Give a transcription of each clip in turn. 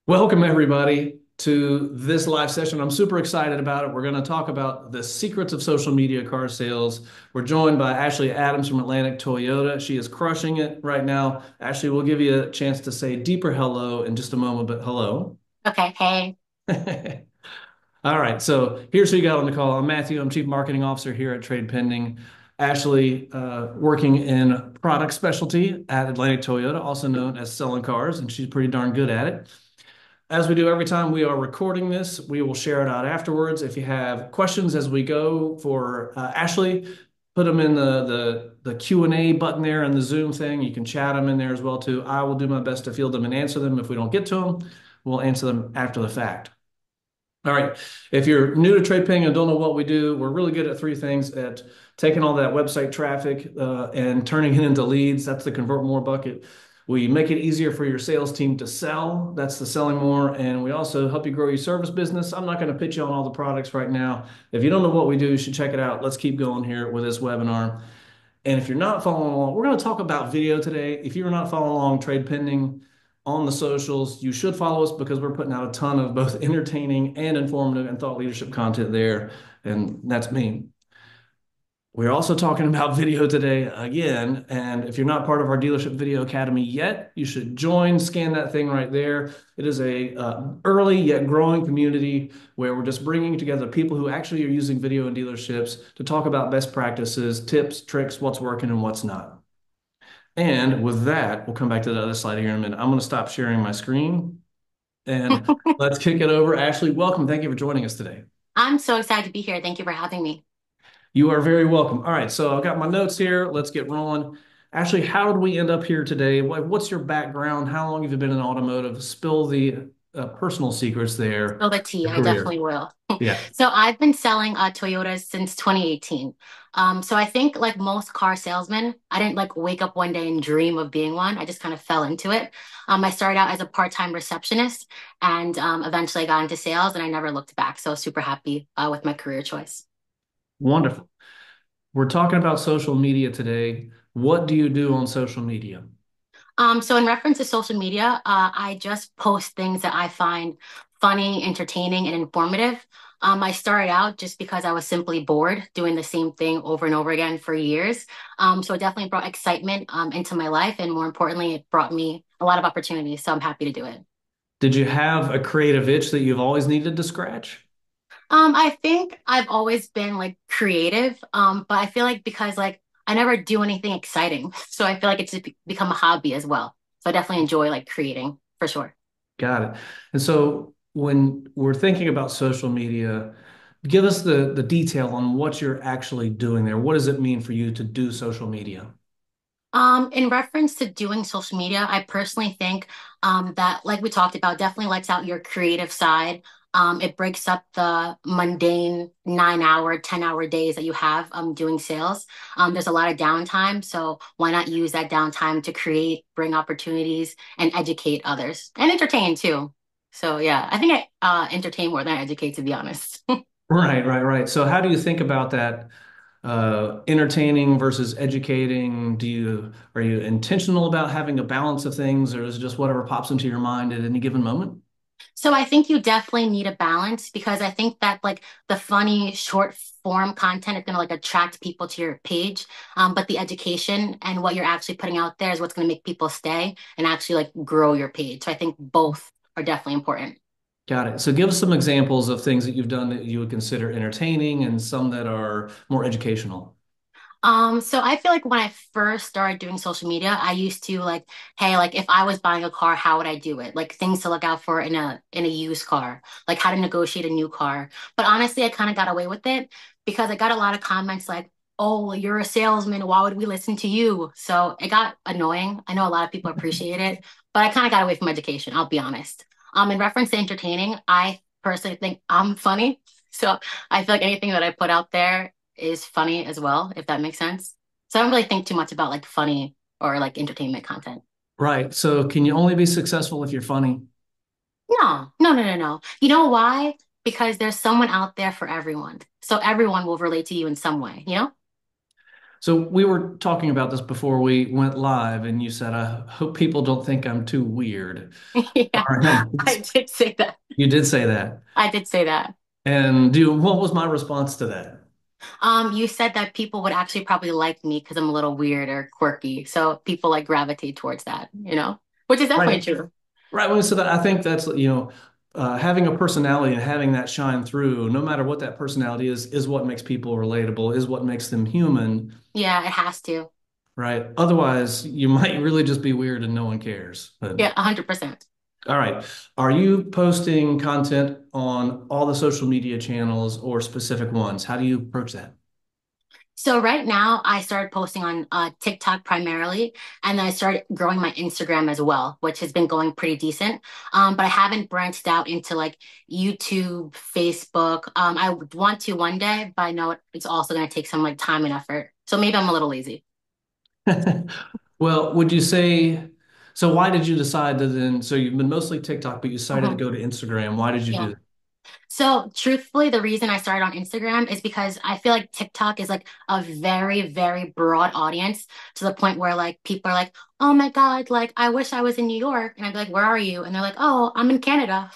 Welcome, everybody, to this live session. I'm super excited about it. We're going to talk about the secrets of social media car sales. We're joined by Ashley Adams from Atlantic Toyota. She is crushing it right now. Ashley, we'll give you a chance to say deeper hello in just a moment, but hello. Okay, hey. All right, so here's who you got on the call. I'm Matthew. I'm Chief Marketing Officer here at Trade Pending. Ashley, working in product specialty at Atlantic Toyota, also known as selling cars, and she's pretty darn good at it. As we do every time we are recording this, we will share it out afterwards. If you have questions as we go for Ashley, put them in the Q&A button there in the Zoom thing. You can chat them in there as well too. I will do my best to field them and answer them. If we don't get to them, we'll answer them after the fact. All right. If you're new to Trade Ping and don't know what we do, we're really good at three things: at taking all that website traffic and turning it into leads. That's the convert more bucket. We make it easier for your sales team to sell. That's the selling more. And we also help you grow your service business. I'm not going to pitch you on all the products right now. If you don't know what we do, you should check it out. Let's keep going here with this webinar. And if you're not following along, we're going to talk about video today. If you're not following along Trade Pending on the socials, you should follow us because we're putting out a ton of both entertaining and informative and thought leadership content there. And that's me. We're also talking about video today again. And if you're not part of our Dealership Video Academy yet, you should join, scan that thing right there. It is a early yet growing community where we're just bringing together people who actually are using video in dealerships to talk about best practices, tips, tricks, what's working and what's not. And with that, we'll come back to the other slide here in a minute. I'm going to stop sharing my screen and let's kick it over. Ashley, welcome. Thank you for joining us today. I'm so excited to be here. Thank you for having me. You are very welcome. All right, so I've got my notes here. Let's get rolling. Ashley, how did we end up here today? What's your background? How long have you been in automotive? Spill the personal secrets there, Spill the tea. your I career. definitely will. Yeah. So I've been selling Toyotas since 2018. So I think like most car salesmen, I didn't like wake up one day and dream of being one. I just kind of fell into it. I started out as a part-time receptionist and eventually I got into sales and I never looked back. So super happy with my career choice. Wonderful. We're talking about social media today. What do you do on social media? So in reference to social media, I just post things that I find funny, entertaining, and informative. I started out just because I was simply bored doing the same thing over and over again for years. So it definitely brought excitement into my life, and more importantly, it brought me a lot of opportunities. So I'm happy to do it. Did you have a creative itch that you've always needed to scratch? I think I've always been like creative, but I feel like because like I never do anything exciting, so I feel like it's just become a hobby as well. So I definitely enjoy like creating for sure. Got it. And so when we're thinking about social media, give us the detail on what you're actually doing there. What does it mean for you to do social media? In reference to doing social media, I personally think that, like we talked about, definitely lets out your creative side. It breaks up the mundane 9 hour, 10 hour days that you have doing sales. There's a lot of downtime, so why not use that downtime to create, bring opportunities, and educate others and entertain too. So yeah, I think I entertain more than I educate, to be honest. Right, right, right. So how do you think about that entertaining versus educating? Are you intentional about having a balance of things, or is it just whatever pops into your mind at any given moment? So I think you definitely need a balance because I think that like the funny short form content is going to like attract people to your page. But the education and what you're actually putting out there is what's going to make people stay and actually like grow your page. So I think both are definitely important. Got it. So give us some examples of things that you've done that you would consider entertaining and some that are more educational. So I feel like when I first started doing social media, I used to like, hey, like if I was buying a car, how would I do it? Like things to look out for in a used car, like how to negotiate a new car. But honestly, I kind of got away with it because I got a lot of comments like, "Oh, you're a salesman. Why would we listen to you?" So it got annoying. I know a lot of people appreciate it, but I kind of got away from education, I'll be honest. In reference to entertaining, I personally think I'm funny. So I feel like anything that I put out there is funny as well, if that makes sense. So I don't really think too much about like funny or like entertainment content. Right. So can you only be successful if you're funny? No, no, no, no, no. You know why? Because there's someone out there for everyone. So everyone will relate to you in some way, you know? So we were talking about this before we went live, and you said, I hope people don't think I'm too weird. All Yeah, right. I did say that. You did say that. I did say that. And what was my response to that? You said that people would actually probably like me because I'm a little weird or quirky. So people like gravitate towards that, which is definitely Right. true. Right. When I said that, I think that's, having a personality and having that shine through, no matter what that personality is what makes people relatable, is what makes them human, Yeah, it has to. right? Otherwise, you might really just be weird and no one cares. But Yeah, 100%. all right. Are you posting content on all the social media channels or specific ones? How do you approach that? So right now I started posting on TikTok primarily, and then I started growing my Instagram as well, which has been going pretty decent. But I haven't branched out into like YouTube, Facebook. I would want to one day, but I know it's also going to take some like time and effort. So maybe I'm a little lazy. Well, would you say, so why did you decide to then, so you've been mostly TikTok, but you decided to Mhm. go to Instagram. Why did you Yeah. do So truthfully, the reason I started on Instagram is because I feel like TikTok is like a very, very broad audience to the point where like people are like, oh my God, like I wish I was in New York. And I'd be like, where are you? And they're like, oh, I'm in Canada,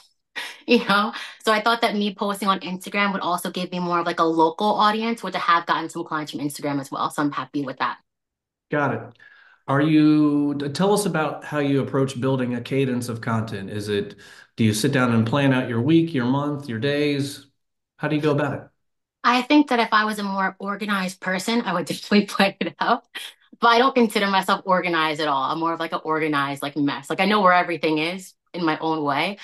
you know? So I thought that me posting on Instagram would also give me more of like a local audience, which I have gotten some clients from Instagram as well. So I'm happy with that. Got it. Tell us about how you approach building a cadence of content. Do you sit down and plan out your week, your month, your days? How do you go about it? I think that if I was a more organized person, I would definitely plan it out. But I don't consider myself organized at all. I'm more of like an organized like mess. Like I know where everything is in my own way.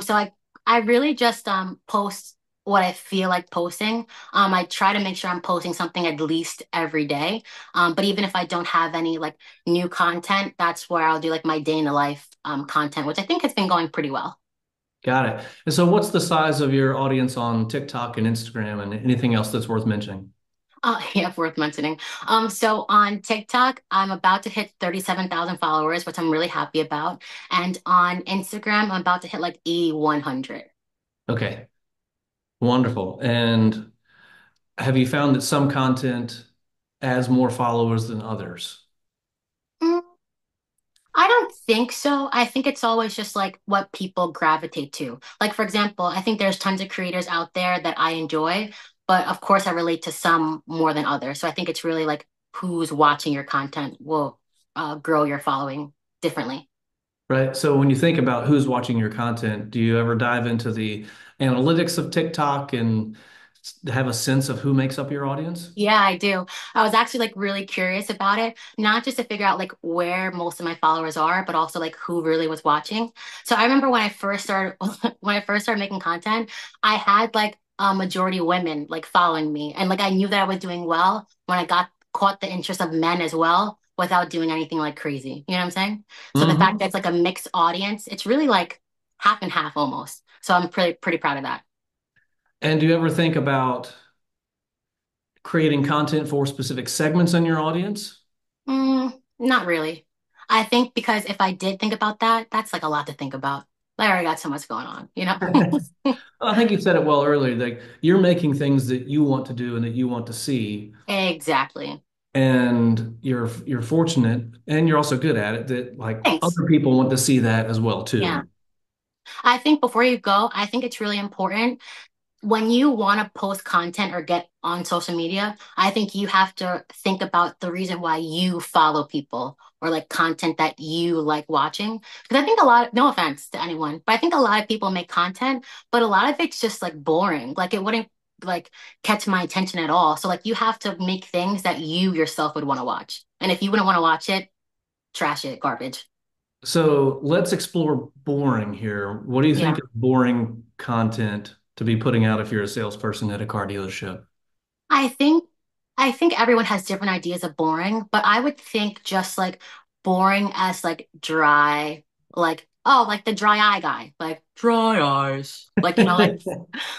So I really just post what I feel like posting. I try to make sure I'm posting something at least every day. But even if I don't have any like new content, that's where I'll do like my day in the life content, which I think has been going pretty well. Got it. And so what's the size of your audience on TikTok and Instagram and anything else that's worth mentioning? Yeah, worth mentioning. So on TikTok, I'm about to hit 37,000 followers, which I'm really happy about. And on Instagram, I'm about to hit like 8,100. Okay, wonderful. And have you found that some content adds more followers than others? Mm, I don't think so. I think it's always just like what people gravitate to. Like, for example, I think there's tons of creators out there that I enjoy, but of course, I relate to some more than others. So I think it's really like who's watching your content will grow your following differently. Right. So when you think about who's watching your content, do you ever dive into the analytics of TikTok and have a sense of who makes up your audience? Yeah, I do. I was actually like really curious about it, not just to figure out like where most of my followers are, but also like who really was watching. So I remember when I first started when I first started making content, I had like a majority women like following me, and like I knew that I was doing well when I got caught the interest of men as well without doing anything like crazy. You know what I'm saying? So the fact that Hmm. it's like a mixed audience, it's really like half and half almost. So I'm pretty proud of that. And do you ever think about creating content for specific segments in your audience? Not really. I think because if I did think about that, that's like a lot to think about. I already got so much going on, you know? I think you said it well earlier. Like you're making things that you want to do and that you want to see, Exactly. and you're fortunate and you're also good at it that like Thanks. other people want to see that as well Yeah. too. I think before you go, I think it's really important when you want to post content or get on social media, I think you have to think about the reason why you follow people or like content that you like watching. Because I think no offense to anyone, but I think a lot of people make content, but a lot of it's just like boring. Like it wouldn't like catch my attention at all. So like you have to make things that you yourself would want to watch. And if you wouldn't want to watch it, trash it, garbage. So let's explore boring here. What do you think Yeah. is boring content to be putting out if you're a salesperson at a car dealership? I think I think everyone has different ideas of boring, but I would think just like boring as like dry, like oh, like the dry eye guy, like dry eyes. Like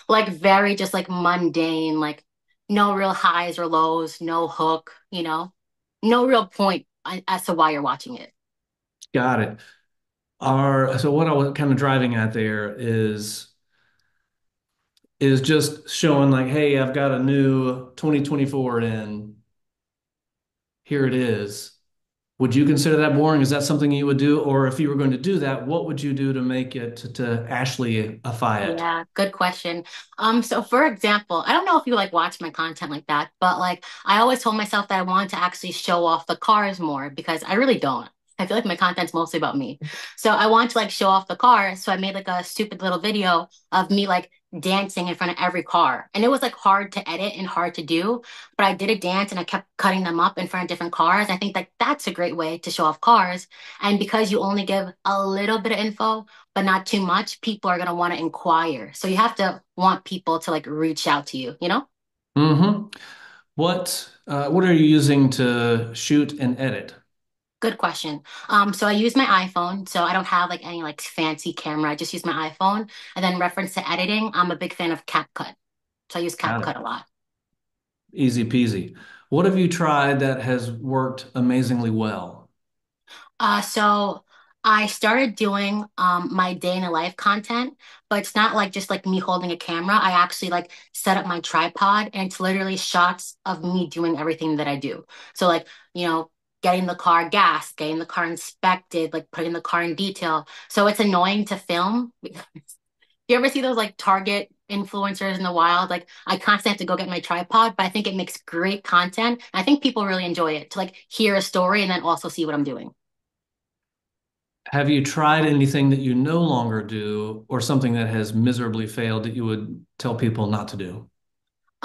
like very just like mundane, like no real highs or lows, no hook, no real point as to why you're watching it. Got it. So what I was kind of driving at there is just showing like, hey, I've got a new 2024 in. here it is. Would you consider that boring? Is that something you would do? Or if you were going to do that, what would you do to make it to Ashley-ify it? Yeah, good question. So for example, I don't know if you like watch my content like that, but like I always told myself that I wanted to actually show off the cars more because I really don't. I feel like my content's mostly about me. So I want to like show off the cars. So I made like a stupid little video of me like dancing in front of every car. And it was like hard to edit and hard to do, but I did a dance and I kept cutting them up in front of different cars. I think like that's a great way to show off cars. And because you only give a little bit of info, but not too much, people are going to want to inquire. So you have to want people to like reach out to you, you know? Hmm. What are you using to shoot and edit? Good question. So I use my iPhone, so I don't have like any like fancy camera. I just use my iPhone. And then reference to editing, I'm a big fan of CapCut. So I use Got it. CapCut a lot. Easy peasy. What have you tried that has worked amazingly well? So I started doing my day in the life content, but it's not like just like me holding a camera. I actually like set up my tripod and it's literally shots of me doing everything that I do. So like, getting the car gas, getting the car inspected, like putting the car in detail. So it's annoying to film. You ever see those like Target influencers in the wild? Like I constantly have to go get my tripod, but I think it makes great content. And I think people really enjoy it to like hear a story and then also see what I'm doing. Have you tried anything that you no longer do or something that has miserably failed that you would tell people not to do?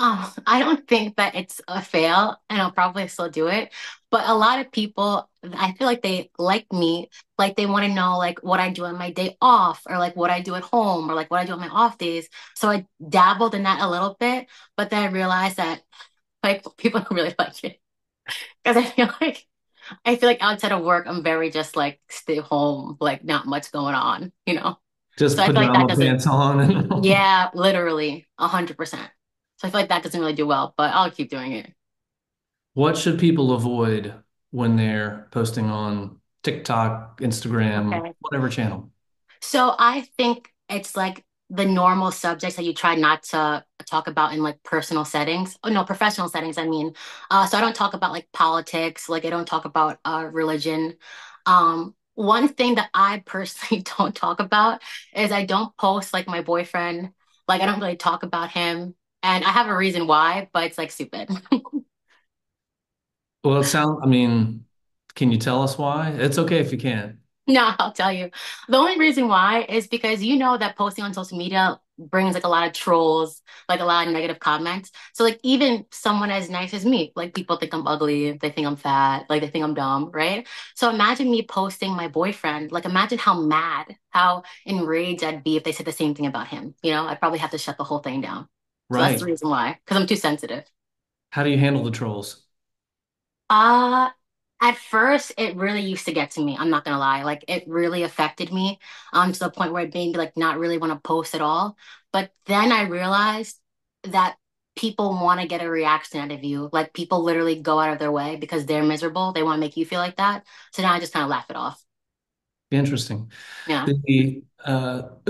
I don't think that it's a fail, and I'll probably still do it. But a lot of people, I feel like they like me, like they want to know like what I do on my day off, or like what I do at home, or like what I do on my off days. So I dabbled in that a little bit, but then I realized that like people don't really like it because I feel like outside of work, I'm very just like stay home, like not much going on. So Just I feel like that pajama doesn't, pants on and yeah, literally 100%. So I feel like that doesn't really do well, but I'll keep doing it. what should people avoid when they're posting on TikTok, Instagram, Okay. whatever channel? So I think it's like the normal subjects that you try not to talk about in like personal settings. Oh no, professional settings, I mean. So I don't talk about like politics, like I don't talk about religion. One thing that I personally don't talk about is I don't post like my boyfriend. Like I don't really talk about him. And I have a reason why, but it's like stupid. Well, I mean, can you tell us why? It's okay if you can't. No, I'll tell you. The only reason why is because you know that posting on social media brings like a lot of trolls, like a lot of negative comments. So like even someone as nice as me, like people think I'm ugly, they think I'm fat, like they think I'm dumb, right? So imagine me posting my boyfriend. Like imagine how mad, how enraged I'd be if they said the same thing about him. I'd probably have to shut the whole thing down. So that's the Right. reason why, because I'm too sensitive. How do you handle the trolls? Uh, at first, it really used to get to me. I'm not gonna lie. Like it really affected me, to the point where it made me like not really want to post at all. But then I realized that people want to get a reaction out of you. Like people literally go out of their way because they're miserable. They want to make you feel like that. So now I just kind of laugh it off. Interesting. Yeah. The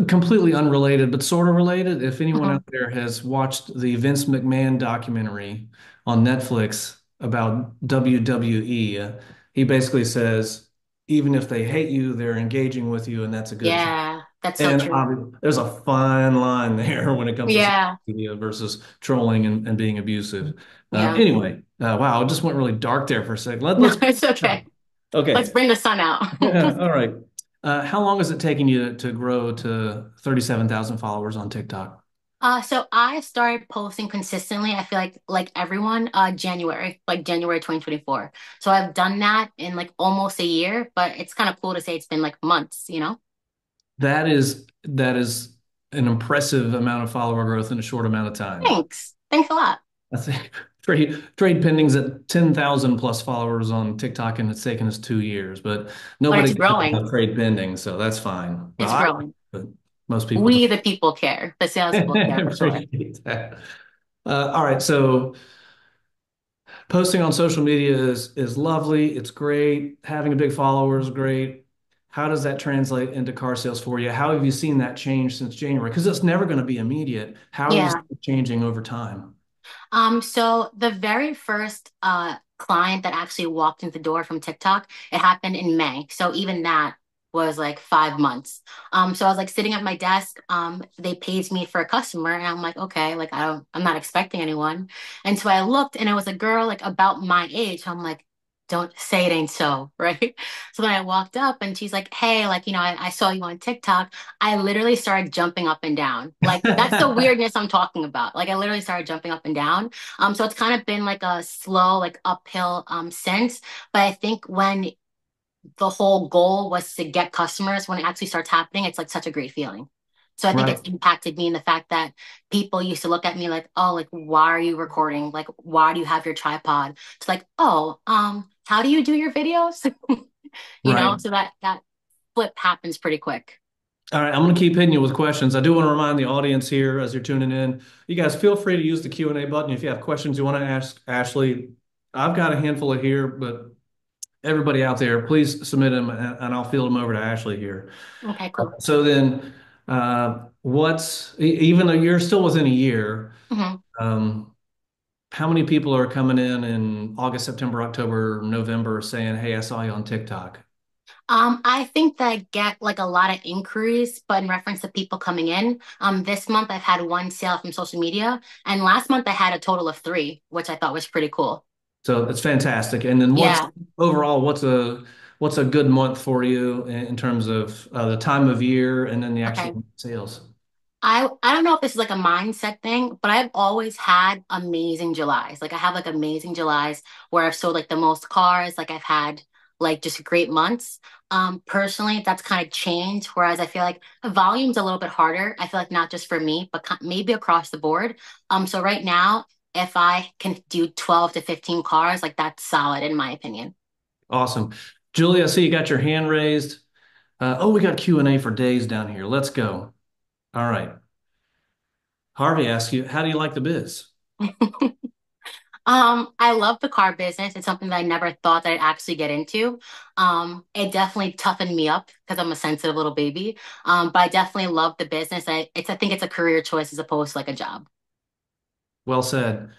completely unrelated, but sort of related. If anyone Mhm. out there has watched the Vince McMahon documentary on Netflix about WWE, he basically says, even if they hate you, they're engaging with you, and that's a good thing. Yeah, that's so And true. there's a fine line there when it comes to social Yeah, media versus trolling and being abusive. yeah. Anyway, wow, it just went really dark there for a second. No, Let's it's okay. Let's okay. bring the sun out. All right. How long has it taken you to grow to 37,000 followers on TikTok? So I started posting consistently. I feel like everyone, like January 2024. So I've done that in like almost a year, but it's kind of cool to say it's been like months. That is an impressive amount of follower growth in a short amount of time. Thanks. Thanks a lot. I think trade pending's at 10,000 plus followers on TikTok, and it's taken us 2 years, but But nobody it's cares growing. about trade pending, so that's fine. Well, It's I, growing. but most people We don't. the people care. The salespeople care for sure. Appreciate that. All right, so posting on social media is lovely. It's great. Having a big follower is great. How does that translate into car sales for you? How have you seen that change since January? Because it's never going to be Immediate. How are you Yeah. seeing it changing over time? So the very first client that actually walked in the door from TikTok, it happened in May. So even that was like 5 months. So I was like sitting at my desk. They paid me for a customer, and I'm like, okay, like I'm not expecting anyone. And so I looked, and it was a girl like about my age. So I'm like, don't say it ain't so, right? So then I walked up, and she's like, hey, like I saw you on TikTok. I literally started jumping up and down. Like that's the weirdness I'm talking about. Like I literally started jumping up and down. So it's kind of been like a slow, like uphill since. But I think when the whole goal was to get customers, when it actually starts happening, it's like such a great feeling. So I think Right. it's impacted me in the fact that people used to look at me like, oh, like why are you recording? Like why do you have your tripod? It's like, oh, how do you do your videos? Right. So that flip happens pretty quick. All right, I'm going to keep hitting you with questions. I do want to remind the audience here as you're tuning in, you guys feel free to use the Q&A button if you have questions you want to ask Ashley. I've got a handful of here, but everybody out there, please submit them and I'll field them over to Ashley here. Okay, cool. So then, even though you're still within a year, Mhm. um, how many people are coming in August, September, October, November saying, "Hey, I saw you on TikTok"? I think that I get like a lot of inquiries, but in reference to people coming in, this month I've had one sale from social media, and last month I had a total of three, which I thought was pretty cool. So it's fantastic. And then what's Yeah. overall, what's a good month for you in terms of the time of year and then the Okay. actual sales? I don't know if this is like a mindset thing, but I've always had amazing Julys. Like I have like amazing Julys where I've sold like the most cars. Like I've had like just great months. Personally, that's kind of changed. Whereas I feel like volume's a little bit harder. I feel like not just for me, but maybe across the board. So right now, if I can do 12 to 15 cars, like that's solid in my opinion. Awesome. Julie, I see you got your hand raised. We got Q&A for days down here. Let's go. All right. Harvey asks you, how do you like the biz? I love the car business. It's something that I never thought that I'd actually get into. It definitely toughened me up because I'm a sensitive little baby. But I definitely love the business. I think it's a career choice as opposed to like a job. Well said.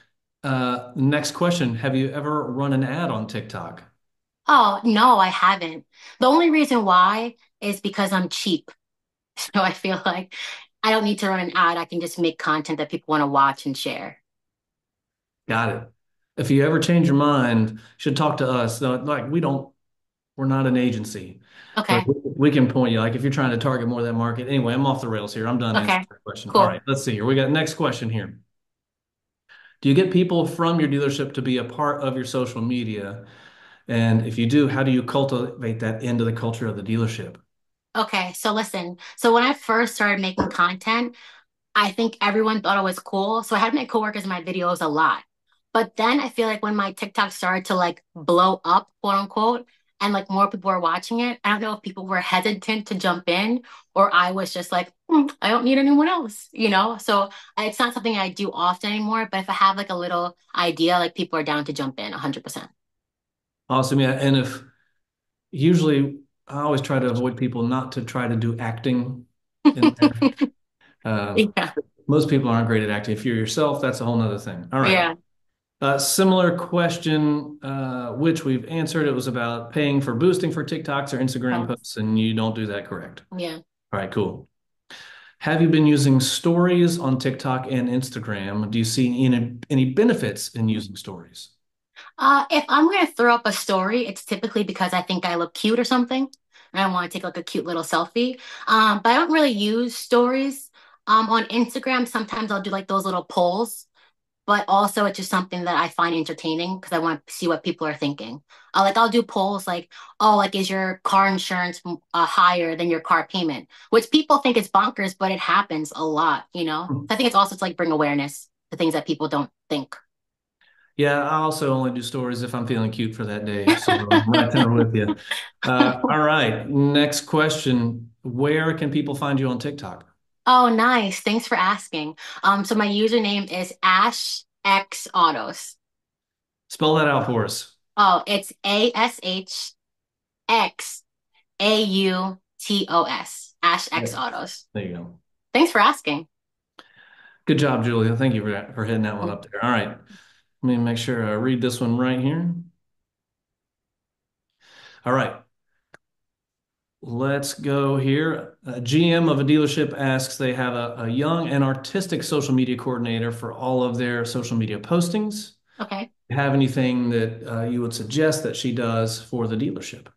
Next question. Have you ever run an ad on TikTok? Oh, no, I haven't. The only reason why is because I'm cheap. So I feel like I don't need to run an ad. I can just make content that people want to watch and share. Got it. If you ever change your mind, you should talk to us. No, like we're not an agency, but Okay. we can point you. Like if you're trying to target more of that market. Anyway, I'm off the rails here. I'm done answering Okay. your question. All Cool. right, let's see here. We got next question here. Do you get people from your dealership to be a part of your social media? And if you do, how do you cultivate that into the culture of the dealership? Okay. So listen. So when I first started making content, I think everyone thought it was cool. So I had my coworkers in my videos a lot. But then I feel like when my TikTok started to like blow up, quote unquote, and like more people were watching it, I don't know if people were hesitant to jump in or I was just like, I don't need anyone else. So it's not something I do often anymore. But if I have like a little idea, like people are down to jump in 100%. Awesome. Yeah. And if usually I always try to avoid people not to try to do acting in there. Uh, Yeah. most people aren't great at acting. If you're yourself, that's a whole nother thing. All right. Yeah. Similar question, which we've answered. It was about paying for boosting for TikToks or Instagram Okay. posts, and you don't do that, correct? Yeah. All right, cool. Have you been using stories on TikTok and Instagram? Do you see any benefits in using stories? If I'm gonna throw up a story, it's typically because I think I look cute or something, and I want to take like a cute little selfie. But I don't really use stories. On Instagram, sometimes I'll do like those little polls, but also it's just something that I find entertaining because I want to see what people are thinking. Like I'll do polls like, oh, like is your car insurance higher than your car payment? Which people think is bonkers, but it happens a lot. Hmm. So I think it's also to like bring awareness to things that people don't think. Yeah, I also only do stories if I'm feeling cute for that day. So I'm right there with you. All right, next question. Where can people find you on TikTok? Oh, nice. Thanks for asking. So my username is Ash X Autos. Spell that out for us. Oh, it's ASHXAUTOS. Ash Yeah. X Autos. There you go. Thanks for asking. Good job, Julia. Thank you for hitting that one Mm. up there. All right. Let me make sure I read this one right here. All right. Let's go here. A GM of a dealership asks they have a young and artistic social media coordinator for all of their social media postings. Okay. Have anything that you would suggest that she does for the dealership?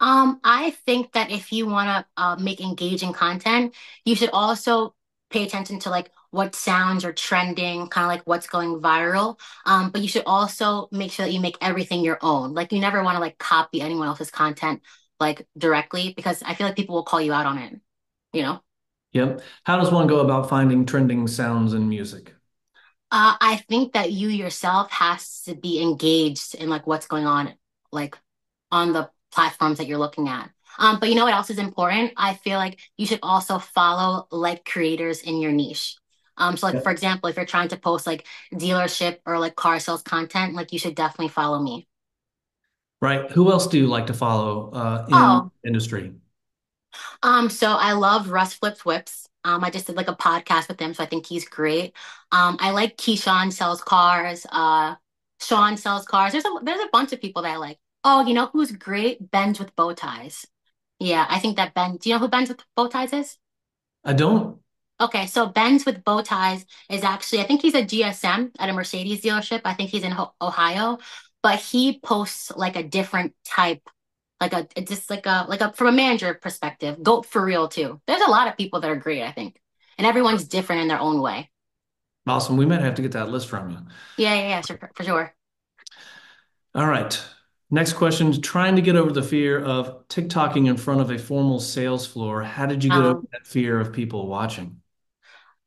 I think that if you want to make engaging content, you should also pay attention to like what sounds are trending, kind of like what's going viral. But you should also make sure that you make everything your own. Like you never want to like copy anyone else's content like directly because I feel like people will call you out on it, you know? Yep. How does one go about finding trending sounds in music? I think that you yourself has to be engaged in like what's going on, like on the platforms that you're looking at. But you know what else is important? I feel like you should also follow like creators in your niche. So like for Yep. example, if you're trying to post like dealership or like car sales content, like you should definitely follow me. Right. Who else do you like to follow in Oh, industry? so I love Russ Flips Whips. I just did like a podcast with him, so I think he's great. I like Keyshawn sells cars. Sean sells cars. There's a bunch of people that I like. Oh, you know who's great? Ben's with bow ties. Yeah, I think that Ben. Do you know who Ben's with bow ties is? I don't. Okay, so Ben's with bow ties is actually, I think he's a GSM at a Mercedes dealership. I think he's in Ohio, but he posts like a different type, like a it's just like a from a manager perspective. Goat for real too. There's a lot of people that are great, I think, and everyone's different in their own way. Awesome. We might have to get that list from you. Yeah, yeah, yeah, sure, for sure. All right. Next question. Trying to get over the fear of TikToking in front of a formal sales floor. How did you get over Um, that fear of people watching?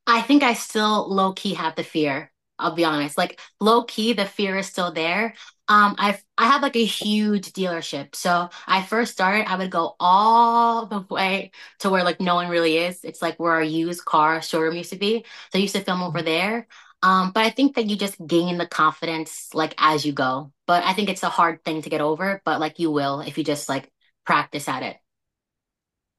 I think I still low key have the fear. I'll be honest. Like low key, the fear is still there. I have like a huge dealership. So I first started, I would go all the way to where like no one really is. It's like where our used car showroom used to be. So I used to film over there. But I think that you just gain the confidence like as you go. But I think it's a hard thing to get over, but like you will if you just like practice at it.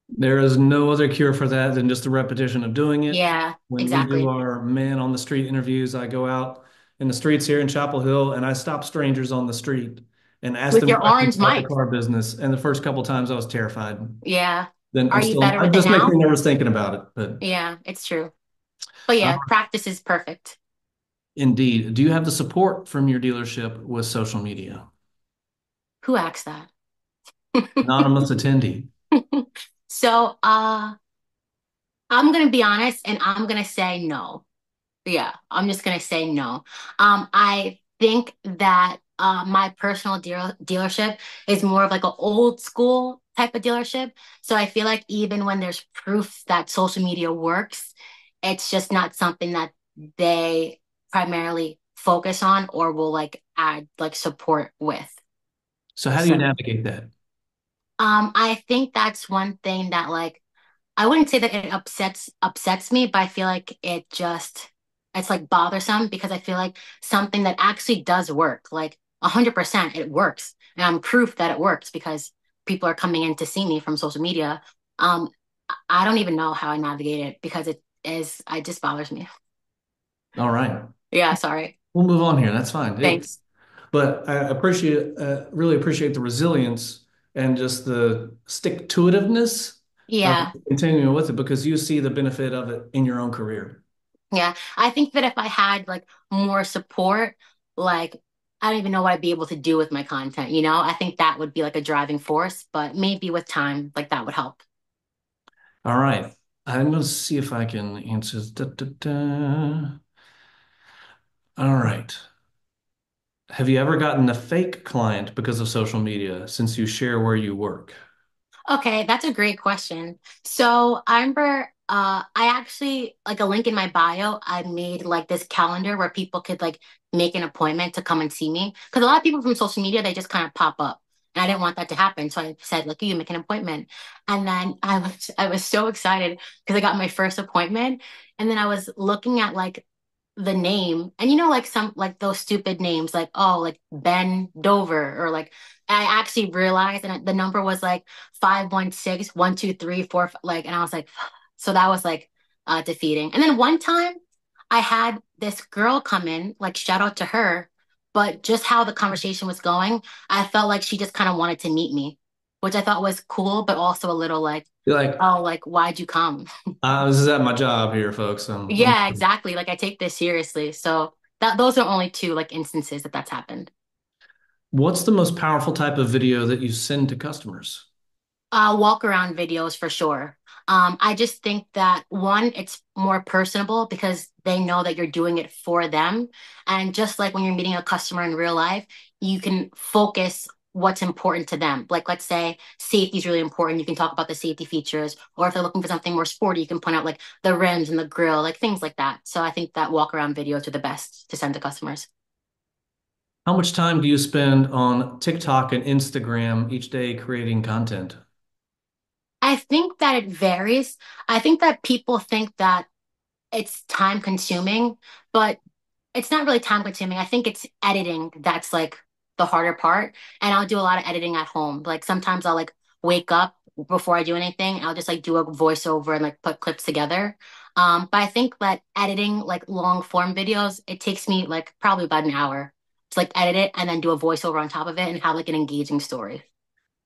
There is no other cure for that than just the repetition of doing it. Yeah, When we do exactly. our man on the street interviews, I go out in the streets here in Chapel Hill and I stop strangers on the street and ask With them your questions orange about the mic. car business. And the first couple times I was terrified. Yeah. Then Are you better it with it just makes me now? nervous thinking about it. But Yeah, it's true. But uh, yeah, practice is perfect. indeed, do you have the support from your dealership with social media? Who asked that? Anonymous attendee. So, I'm gonna be honest and I'm gonna say no. Yeah, I'm just gonna say no. I think that my personal dealership is more of like an old school type of dealership. So I feel like even when there's proof that social media works, it's just not something that they primarily focus on or will like add like support with. So how do you So, navigate that? I think that's one thing that like I wouldn't say that it upsets me, but I feel like it's like bothersome because I feel like something that actually does work, like 100% it works. And I'm proof that it works because people are coming in to see me from social media. Um, I don't even know how I navigate it because it just bothers me. All right. Yeah, sorry. We'll move on here. That's fine. Thanks. But I really appreciate the resilience and just the stick-to-itiveness of Yeah. continuing with it because you see the benefit of it in your own career. Yeah. I think that if I had like more support, like I don't even know what I'd be able to do with my content, you know? I think that would be like a driving force, but maybe with time, like that would help. All right. I'm going to see if I can answer. Da, da, da. All right. Have you ever gotten a fake client because of social media since you share where you work? Okay, that's a great question. So I remember I actually like a link in my bio, I made like this calendar where people could like make an appointment to come and see me. Because a lot of people from social media, they just kind of pop up. And I didn't want that to happen. So I said, look, you make an appointment. And then I was so excited because I got my first appointment. And then I was looking at like the name and you know like some like those stupid names like oh like Ben Dover or like I actually realized and the number was like 516 123 4 like and I was like so that was like defeating and then one time I had this girl come in like shout out to her But just how the conversation was going, I felt like she just kind of wanted to meet me, which I thought was cool, but also a little like, You're like, oh, like, why'd you come? this is at my job here, folks. Yeah, exactly. Like I take this seriously. So that those are only two like instances that that's happened. What's the most powerful type of video that you send to customers? Walk around videos for sure. I just think that one, it's more personable because they know that you're doing it for them. And just like when you're meeting a customer in real life, you can focus what's important to them. Like, let's say safety is really important. You can talk about the safety features. Or if they're looking for something more sporty, you can point out like the rims and the grill, like things like that. So I think that walk around videos are the best to send to customers. How much time do you spend on TikTok and Instagram each day creating content? I think that it varies. I think that people think that it's time consuming, but it's not really time consuming. I think it's editing that's like the harder part. And I'll do a lot of editing at home. Like sometimes I'll like wake up before I do anything. I'll just like do a voiceover and like put clips together. But I think that editing like long form videos, it takes me like probably about an hour to like edit it and then do a voiceover on top of it and have like an engaging story.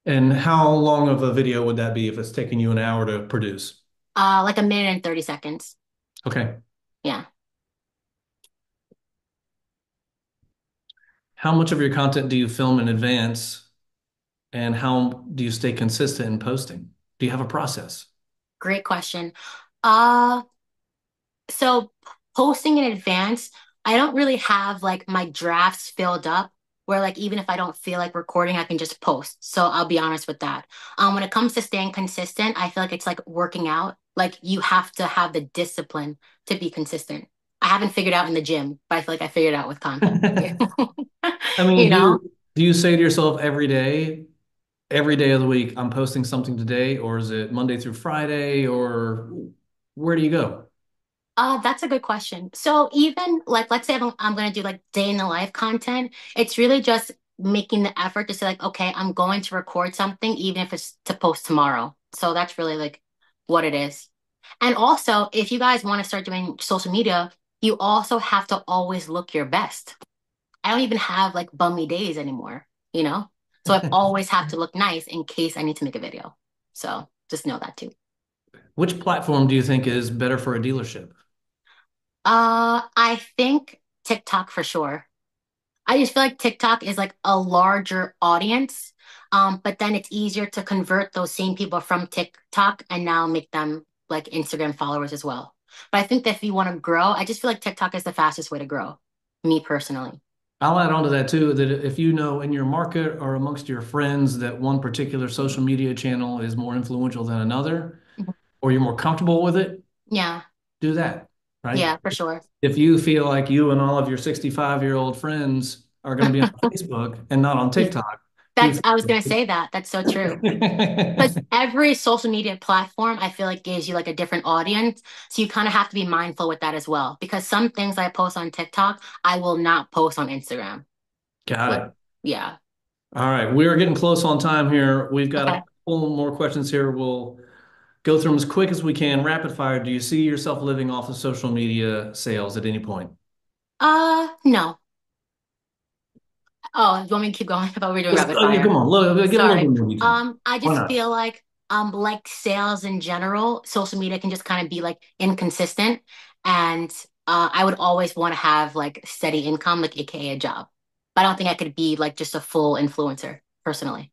And how long of a video would that be if it's taking you an hour to produce? Like a minute and 30 seconds. Okay. Yeah. How much of your content do you film in advance, and how do you stay consistent in posting? Do you have a process? Great question. Uh, So posting in advance, I don't really have like my drafts filled up where like even if I don't feel like recording, I can just post. So I'll be honest with that. When it comes to staying consistent, I feel like it's like working out. Like you have to have the discipline to be consistent. I haven't figured out in the gym, but I feel like I figured out with content. I mean, You know? do you say to yourself every day of the week, I'm posting something today, or is it Monday through Friday, or where do you go? That's a good question. So even like, let's say I'm going to do like day in the life content, it's really just making the effort to say like, okay, I'm going to record something, even if it's to post tomorrow. So that's really like what it is. And also, if you guys want to start doing social media, you also have to always look your best. I don't even have like bummy days anymore, you know? So I always have to look nice in case I need to make a video. So just know that too. Which platform do you think is better for a dealership? I think TikTok for sure. I just feel like TikTok is like a larger audience, but then it's easier to convert those same people from TikTok and now make them like Instagram followers as well. But I think that if you want to grow, I just feel like TikTok is the fastest way to grow, me personally. I'll add on to that too, that if you know in your market or amongst your friends that one particular social media channel is more influential than another, Mhm. or you're more comfortable with it, Yeah, do that, right? yeah, for sure. If you feel like you and all of your 65-year-old friends are going to be on Facebook and not on Yeah, TikTok, do that's, I was gonna say that. That's so true. Because every social media platform, I feel like gives you like a different audience. So you kind of have to be mindful with that as well. Because some things I post on TikTok, I will not post on Instagram. Got Like, it. yeah. All right, we're getting close on time here. We've got a Okay. couple more questions here. We'll go through them as quick as we can, rapid fire. Do you see yourself living off of social media sales at any point? No. Oh, you want me to keep going? I thought we were doing rapid Yeah, come fire. on, give a little bit Sorry. more detail. I Why just not? feel like sales in general, social media can just kind of be like inconsistent. And I would always want to have like steady income, like AKA a job. But I don't think I could be like just a full influencer personally.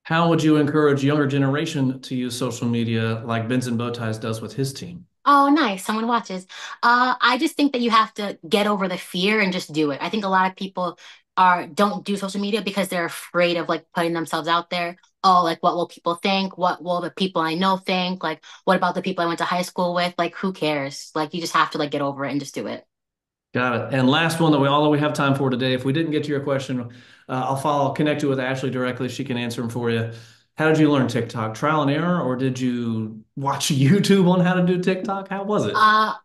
How would you encourage younger generation to use social media like Benson Bowties does with his team? Oh, nice. Someone watches. I just think that you have to get over the fear and just do it. I think a lot of people are don't do social media because they're afraid of like putting themselves out there. Oh, like what will people think? What will the people I know think? Like, what about the people I went to high school with? Like, who cares? Like, you just have to like get over it and just do it. Got it. And last one that all that we have time for today. If we didn't get to your question, I'll connect you with Ashley directly. She can answer them for you. How did you learn TikTok? Trial and error, or did you watch YouTube on how to do TikTok? How was it?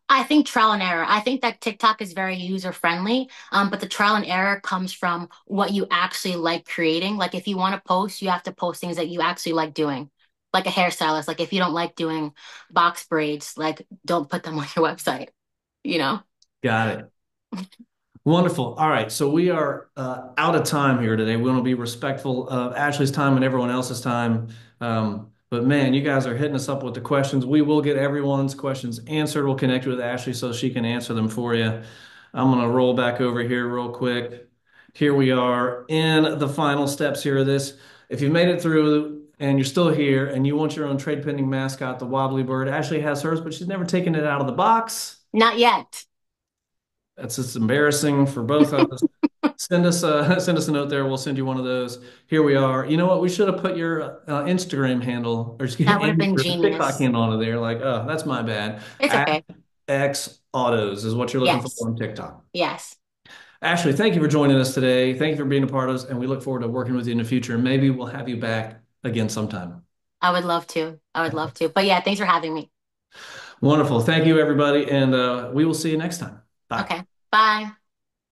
I think trial and error. I think that TikTok is very user friendly, but the trial and error comes from what you actually like creating. Like if you want to post, you have to post things that you actually like doing. Like a hairstylist, like if you don't like doing box braids, like don't put them on your website, you know? Got it. Wonderful. All right. So we are out of time here today. We want to be respectful of Ashley's time and everyone else's time. But man, you guys are hitting us up with the questions. We will get everyone's questions answered. We'll connect you with Ashley so she can answer them for you. I'm going to roll back over here real quick. Here we are in the final steps here of this. If you made it through and you're still here and you want your own trade pending mascot, the Wobbly Bird, Ashley has hers, but she's never taken it out of the box. Not yet. That's just embarrassing for both of us. Send us a note there. We'll send you one of those. Here we are. You know what? We should have put your Instagram handle or excuse That would me, have been your TikTok genius. handle onto there. Like, oh, that's my bad. It's At okay. X Autos is what you're looking for Yes. on TikTok. Yes. Ashley, thank you for joining us today. Thank you for being a part of us, and we look forward to working with you in the future. Maybe we'll have you back again sometime. I would love to. I would love to. But yeah, thanks for having me. Wonderful. Thank you, everybody, and we will see you next time. Bye. Okay. Bye.